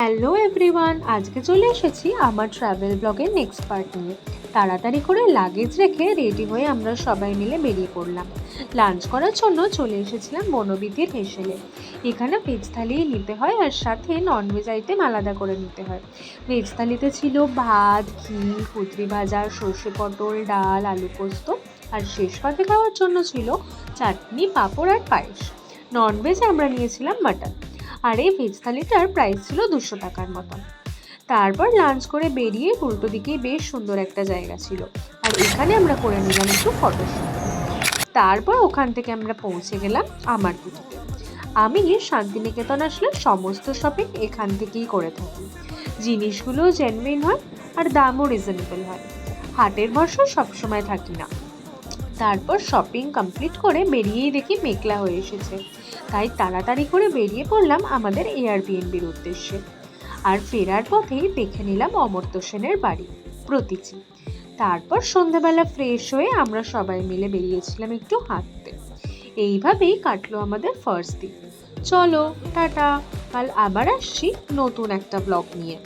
Hello everyone, আজকে চলে এসেছি আমার ট্রাভেল ব্লগের নেক্সট পার্ট নিয়ে। তাড়াতাড়ি করে লাগেজ রেখে রেডি হয়ে আমরা সবাই মিলে বেরিয়ে পড়লাম। লাঞ্চ করার জন্য চলে এসেছিলাম বনবিথির হেসেলে। এখানে ভেজ থালি নিতে হয় আর সাথে ননভেজ আইটেম আলাদা করে নিতে হয়। ভেজ থালিতে ছিল ভাত, ঘি, কুদরি ভাজা, সর্ষে পটল, ডাল, আলু পোস্ত, আর শেষ পাতে খাওয়ার জন্য ছিল চাটনি, পাঁপড় আর পায়েস। ননভেজে আমরা নিয়েছিলাম মাটন। আর এই ভেজ থালিটার প্রাইস ছিল 200 টাকার মতন। তারপর লাঞ্চ করে বেরিয়ে উল্টো দিকেই বেশ সুন্দর একটা জায়গা ছিল, আর এখানে আমরা করে নিলাম একটু ফটোশ্যুট। তারপর ওখান থেকে আমরা পৌঁছে গেলাম আমার কুটিতে। আমি শান্তিনিকেতন আসলে সমস্ত শপিং এখান থেকেই করে থাকি। জিনিসগুলো জেনুইন হয় আর দামও রিজনেবল হয়। হাটের ভরসা সবসময় থাকি না। তারপর শপিং কমপ্লিট করে বেরিয়েই দেখি মেঘলা হয়ে এসেছে, তাই তাড়াতাড়ি করে বেরিয়ে পড়লাম আমাদের এয়ারবিএনবির উদ্দেশ্যে। আর ফেরার পথেই দেখে নিলাম অমর্ত্য সেনের বাড়ি, প্রতীচি। তারপর সন্ধ্যাবেলা ফ্রেশ হয়ে আমরা সবাই মিলে বেরিয়েছিলাম একটু হাঁটতে। এইভাবেই কাটলো আমাদের ফার্স্ট দিন। চলো টাটা, কাল আবার আসছি নতুন একটা ব্লগ নিয়ে।